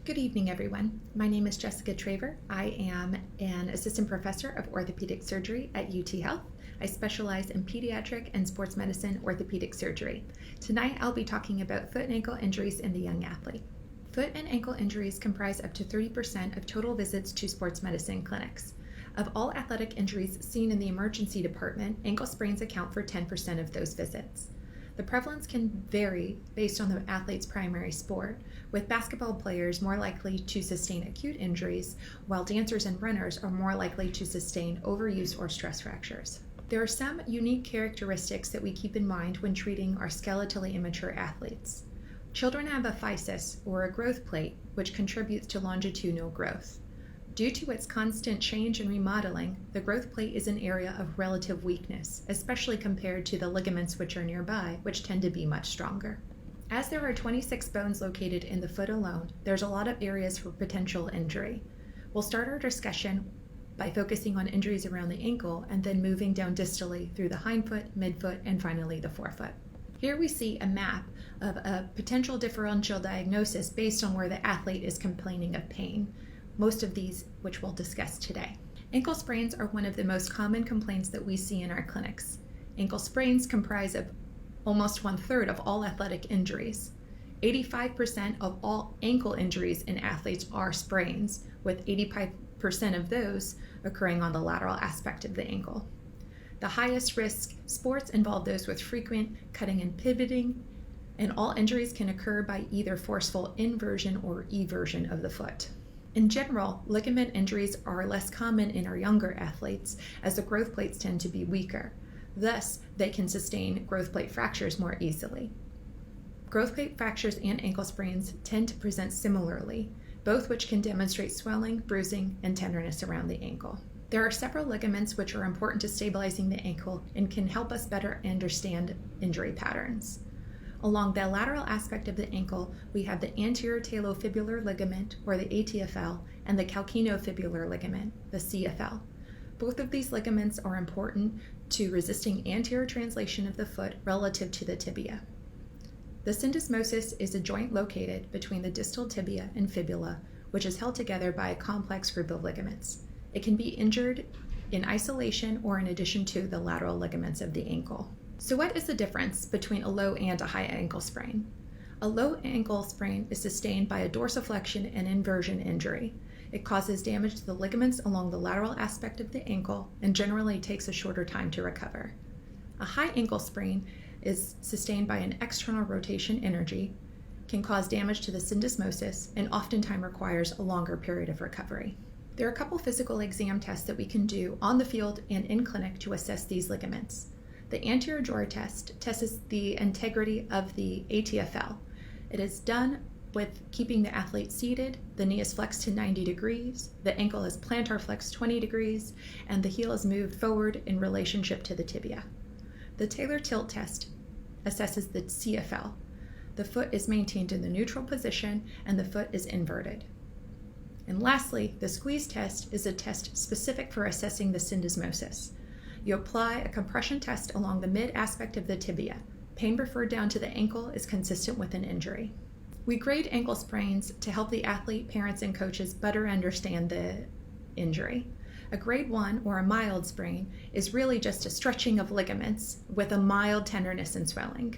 Good evening, everyone. My name is Jessica Traver. I am an assistant professor of orthopedic surgery at UT Health. I specialize in pediatric and sports medicine orthopedic surgery. Tonight, I'll be talking about foot and ankle injuries in the young athlete. Foot and ankle injuries comprise up to 30% of total visits to sports medicine clinics. Of all athletic injuries seen in the emergency department, ankle sprains account for 10% of those visits. The prevalence can vary based on the athlete's primary sport, with basketball players more likely to sustain acute injuries, while dancers and runners are more likely to sustain overuse or stress fractures. There are some unique characteristics that we keep in mind when treating our skeletally immature athletes. Children have a physis, or a growth plate, which contributes to longitudinal growth. Due to its constant change and remodeling, the growth plate is an area of relative weakness, especially compared to the ligaments which are nearby, which tend to be much stronger. As there are 26 bones located in the foot alone, there's a lot of areas for potential injury. We'll start our discussion by focusing on injuries around the ankle and then moving down distally through the hindfoot, midfoot, and finally the forefoot. Here we see a map of a potential differential diagnosis based on where the athlete is complaining of pain. Most of these, which we'll discuss today. Ankle sprains are one of the most common complaints that we see in our clinics. Ankle sprains comprise of almost 1/3 of all athletic injuries. 85% of all ankle injuries in athletes are sprains, with 85% of those occurring on the lateral aspect of the ankle. The highest risk sports involve those with frequent cutting and pivoting, and all injuries can occur by either forceful inversion or eversion of the foot. In general, ligament injuries are less common in our younger athletes as the growth plates tend to be weaker. Thus, they can sustain growth plate fractures more easily. Growth plate fractures and ankle sprains tend to present similarly, both which can demonstrate swelling, bruising, and tenderness around the ankle. There are several ligaments which are important to stabilizing the ankle and can help us better understand injury patterns. Along the lateral aspect of the ankle, we have the anterior talofibular ligament, or the ATFL, and the calcaneofibular ligament, the CFL. Both of these ligaments are important to resisting anterior translation of the foot relative to the tibia. The syndesmosis is a joint located between the distal tibia and fibula, which is held together by a complex group of ligaments. It can be injured in isolation or in addition to the lateral ligaments of the ankle. So what is the difference between a low and a high ankle sprain? A low ankle sprain is sustained by a dorsiflexion and inversion injury. It causes damage to the ligaments along the lateral aspect of the ankle and generally takes a shorter time to recover. A high ankle sprain is sustained by an external rotation energy, can cause damage to the syndesmosis, and oftentimes requires a longer period of recovery. There are a couple physical exam tests that we can do on the field and in clinic to assess these ligaments. The anterior drawer test tests the integrity of the ATFL. It is done with keeping the athlete seated, the knee is flexed to 90 degrees, the ankle is plantar flexed 20 degrees, and the heel is moved forward in relationship to the tibia. The Taylor tilt test assesses the CFL. The foot is maintained in the neutral position and the foot is inverted. And lastly, the squeeze test is a test specific for assessing the syndesmosis. You apply a compression test along the mid aspect of the tibia. Pain referred down to the ankle is consistent with an injury. We grade ankle sprains to help the athlete, parents, and coaches better understand the injury. A grade 1 or a mild sprain is really just a stretching of ligaments with a mild tenderness and swelling.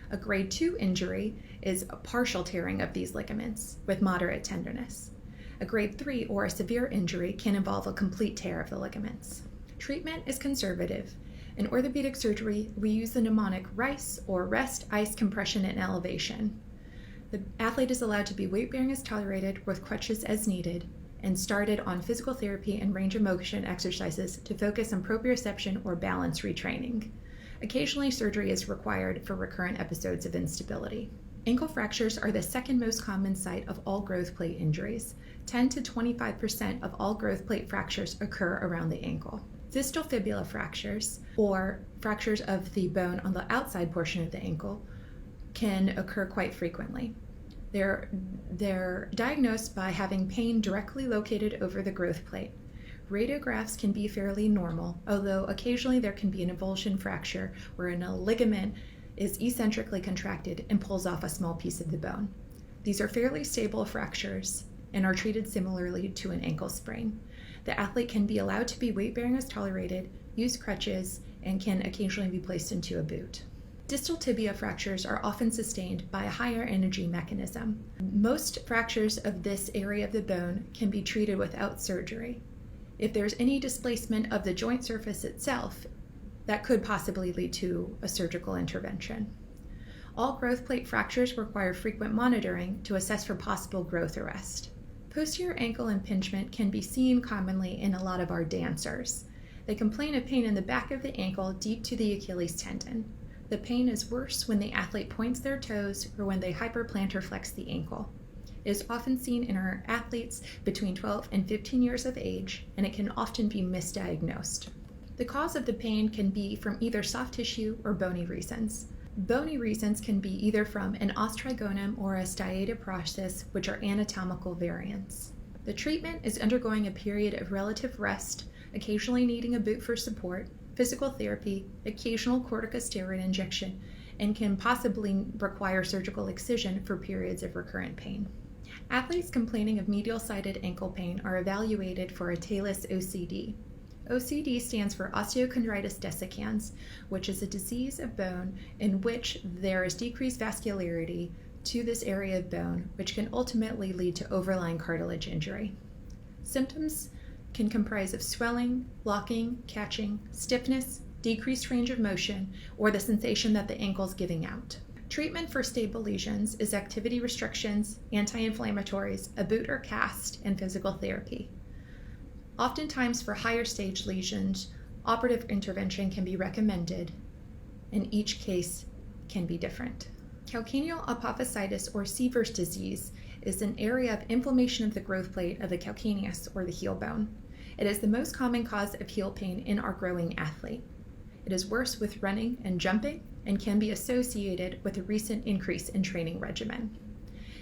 A grade 2 injury is a partial tearing of these ligaments with moderate tenderness. A grade 3 or a severe injury can involve a complete tear of the ligaments. Treatment is conservative. In orthopedic surgery, we use the mnemonic RICE, or rest, ice, compression, and elevation. The athlete is allowed to be weight-bearing as tolerated with crutches as needed, and started on physical therapy and range of motion exercises to focus on proprioception or balance retraining. Occasionally, surgery is required for recurrent episodes of instability. Ankle fractures are the second most common site of all growth plate injuries. 10 to 25% of all growth plate fractures occur around the ankle. Distal fibula fractures, or fractures of the bone on the outside portion of the ankle, can occur quite frequently. They're diagnosed by having pain directly located over the growth plate. Radiographs can be fairly normal, although occasionally there can be an avulsion fracture wherein a ligament is eccentrically contracted and pulls off a small piece of the bone. These are fairly stable fractures, and are treated similarly to an ankle sprain. The athlete can be allowed to be weight-bearing as tolerated, use crutches, and can occasionally be placed into a boot. Distal tibia fractures are often sustained by a higher energy mechanism. Most fractures of this area of the bone can be treated without surgery. If there's any displacement of the joint surface itself, that could possibly lead to a surgical intervention. All growth plate fractures require frequent monitoring to assess for possible growth arrest. Posterior ankle impingement can be seen commonly in a lot of our dancers. They complain of pain in the back of the ankle deep to the Achilles tendon. The pain is worse when the athlete points their toes or when they hyperplantar flex the ankle. It is often seen in our athletes between 12 and 15 years of age, and it can often be misdiagnosed. The cause of the pain can be from either soft tissue or bony reasons. Bony reasons can be either from an ostrigonum or a styatoprosthesis, which are anatomical variants. The treatment is undergoing a period of relative rest, occasionally needing a boot for support, physical therapy, occasional corticosteroid injection, and can possibly require surgical excision for periods of recurrent pain. Athletes complaining of medial-sided ankle pain are evaluated for a talus OCD. OCD stands for Osteochondritis dissecans, which is a disease of bone in which there is decreased vascularity to this area of bone, which can ultimately lead to overlying cartilage injury. Symptoms can comprise of swelling, locking, catching, stiffness, decreased range of motion, or the sensation that the ankle is giving out. Treatment for stable lesions is activity restrictions, anti-inflammatories, a boot or cast, and physical therapy. Oftentimes for higher stage lesions, operative intervention can be recommended, and each case can be different. Calcaneal apophysitis or Sever's disease is an area of inflammation of the growth plate of the calcaneus or the heel bone. It is the most common cause of heel pain in our growing athlete. It is worse with running and jumping and can be associated with a recent increase in training regimen.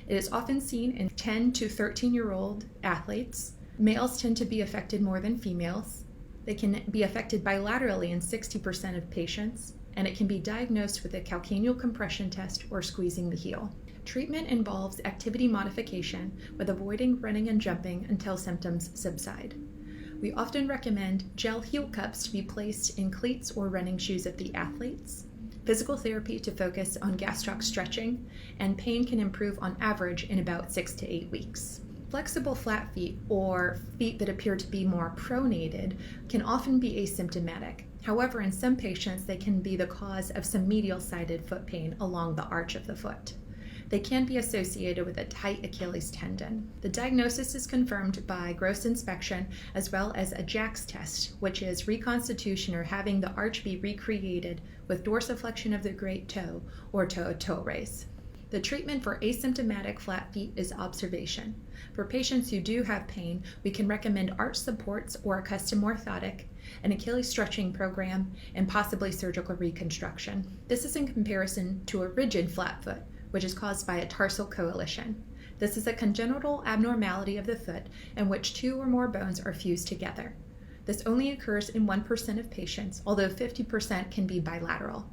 It is often seen in 10 to 13-year-old athletes. Males tend to be affected more than females. They can be affected bilaterally in 60% of patients, and it can be diagnosed with a calcaneal compression test or squeezing the heel. Treatment involves activity modification with avoiding running and jumping until symptoms subside. We often recommend gel heel cups to be placed in cleats or running shoes of the athletes, physical therapy to focus on gastroc stretching, and pain can improve on average in about 6 to 8 weeks. Flexible flat feet, or feet that appear to be more pronated, can often be asymptomatic. However, in some patients, they can be the cause of some medial-sided foot pain along the arch of the foot. They can be associated with a tight Achilles tendon. The diagnosis is confirmed by gross inspection as well as a JAX test, which is reconstitution or having the arch be recreated with dorsiflexion of the great toe or toe-to-toe raise. The treatment for asymptomatic flat feet is observation. For patients who do have pain, we can recommend arch supports or a custom orthotic, an Achilles stretching program, and possibly surgical reconstruction. This is in comparison to a rigid flat foot, which is caused by a Tarsal Coalition. This is a congenital abnormality of the foot in which 2 or more bones are fused together. This only occurs in 1% of patients, although 50% can be bilateral.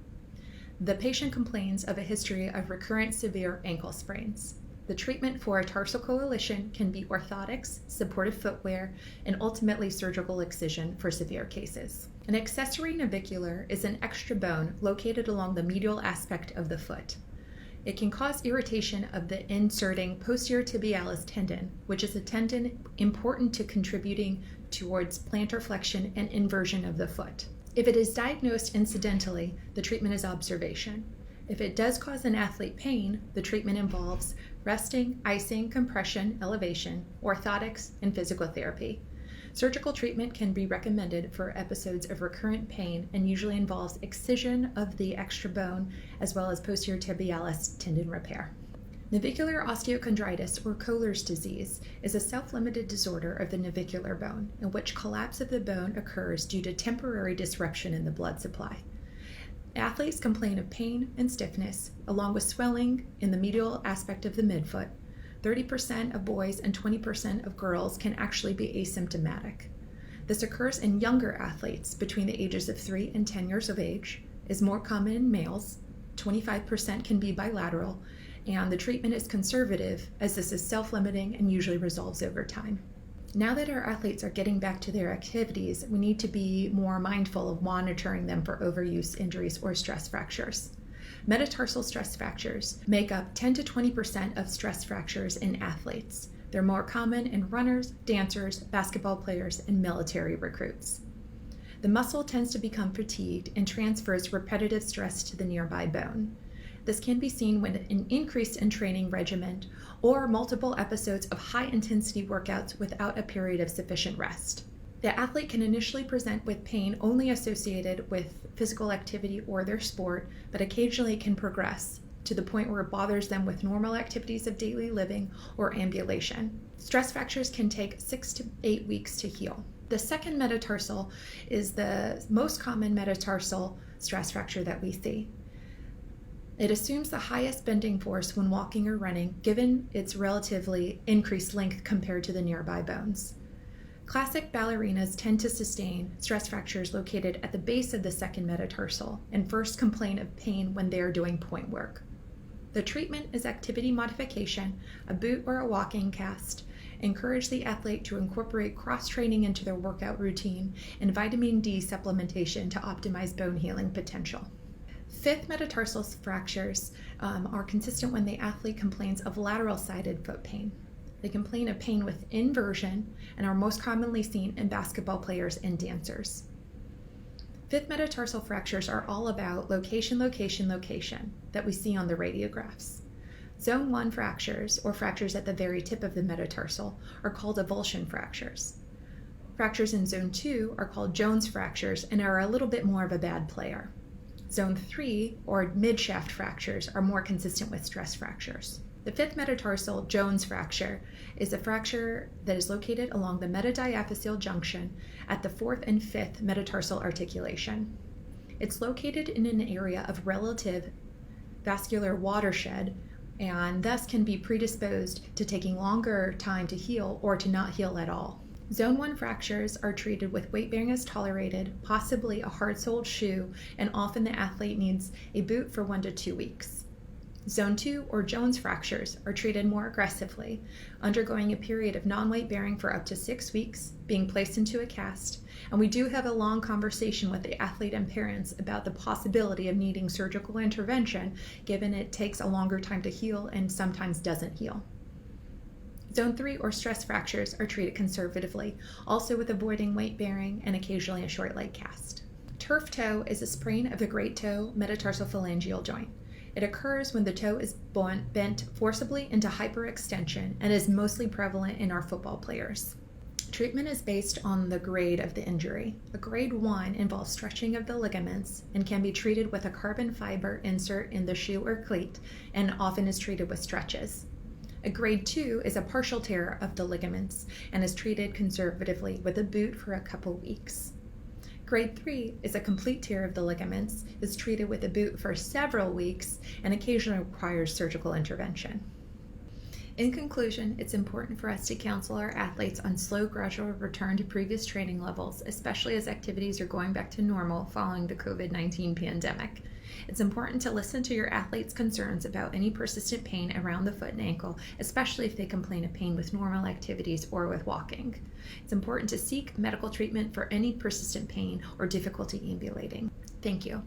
The patient complains of a history of recurrent severe ankle sprains. The treatment for a Tarsal Coalition can be orthotics, supportive footwear, and ultimately surgical excision for severe cases. An accessory navicular is an extra bone located along the medial aspect of the foot. It can cause irritation of the inserting posterior tibialis tendon, which is a tendon important to contributing towards plantar flexion and inversion of the foot. If it is diagnosed incidentally, the treatment is observation. If it does cause an athlete pain, the treatment involves resting, icing, compression, elevation, orthotics, and physical therapy. Surgical treatment can be recommended for episodes of recurrent pain and usually involves excision of the extra bone as well as posterior tibialis tendon repair. Navicular osteochondritis, or Kohler's disease, is a self-limited disorder of the navicular bone in which collapse of the bone occurs due to temporary disruption in the blood supply. Athletes complain of pain and stiffness, along with swelling in the medial aspect of the midfoot. 30% of boys and 20% of girls can actually be asymptomatic. This occurs in younger athletes between the ages of 3 and 10 years of age, is more common in males, 25% can be bilateral, and the treatment is conservative as this is self-limiting and usually resolves over time. Now that our athletes are getting back to their activities, we need to be more mindful of monitoring them for overuse injuries or stress fractures. Metatarsal stress fractures make up 10 to 20% of stress fractures in athletes. They're more common in runners, dancers, basketball players, and military recruits. The muscle tends to become fatigued and transfers repetitive stress to the nearby bone. This can be seen when an increase in training regimen or multiple episodes of high-intensity workouts without a period of sufficient rest. The athlete can initially present with pain only associated with physical activity or their sport, but occasionally can progress to the point where it bothers them with normal activities of daily living or ambulation. Stress fractures can take 6 to 8 weeks to heal. The second metatarsal is the most common metatarsal stress fracture that we see. It assumes the highest bending force when walking or running, given its relatively increased length compared to the nearby bones. Classic ballerinas tend to sustain stress fractures located at the base of the second metatarsal and first complain of pain when they are doing point work. The treatment is activity modification, a boot or a walking cast. Encourage the athlete to incorporate cross-training into their workout routine and vitamin D supplementation to optimize bone healing potential. Fifth metatarsal fractures are consistent when the athlete complains of lateral-sided foot pain. They complain of pain with inversion and are most commonly seen in basketball players and dancers. Fifth metatarsal fractures are all about location, location, location that we see on the radiographs. Zone 1 fractures, or fractures at the very tip of the metatarsal, are called avulsion fractures. Fractures in Zone 2 are called Jones fractures and are a little bit more of a bad player. Zone 3, or midshaft fractures, are more consistent with stress fractures. The fifth metatarsal Jones fracture is a fracture that is located along the metadiaphyseal junction at the fourth and fifth metatarsal articulation. It's located in an area of relative vascular watershed and thus can be predisposed to taking longer time to heal or to not heal at all. Zone 1 fractures are treated with weight bearing as tolerated, possibly a hard-soled shoe, and often the athlete needs a boot for 1 to 2 weeks. Zone 2 or Jones fractures are treated more aggressively, undergoing a period of non-weight bearing for up to 6 weeks, being placed into a cast, and we do have a long conversation with the athlete and parents about the possibility of needing surgical intervention, given it takes a longer time to heal and sometimes doesn't heal. Zone 3 or stress fractures are treated conservatively, also with avoiding weight bearing and occasionally a short leg cast. Turf toe is a sprain of the great toe metatarsal phalangeal joint. It occurs when the toe is bent forcibly into hyperextension and is mostly prevalent in our football players. Treatment is based on the grade of the injury. A grade 1 involves stretching of the ligaments and can be treated with a carbon fiber insert in the shoe or cleat and often is treated with stretches. A grade 2 is a partial tear of the ligaments and is treated conservatively with a boot for a couple weeks. Grade 3 is a complete tear of the ligaments, is treated with a boot for several weeks, and occasionally requires surgical intervention. In conclusion, it's important for us to counsel our athletes on slow, gradual return to previous training levels, especially as activities are going back to normal following the COVID-19 pandemic. It's important to listen to your athlete's concerns about any persistent pain around the foot and ankle, especially if they complain of pain with normal activities or with walking. It's important to seek medical treatment for any persistent pain or difficulty ambulating. Thank you.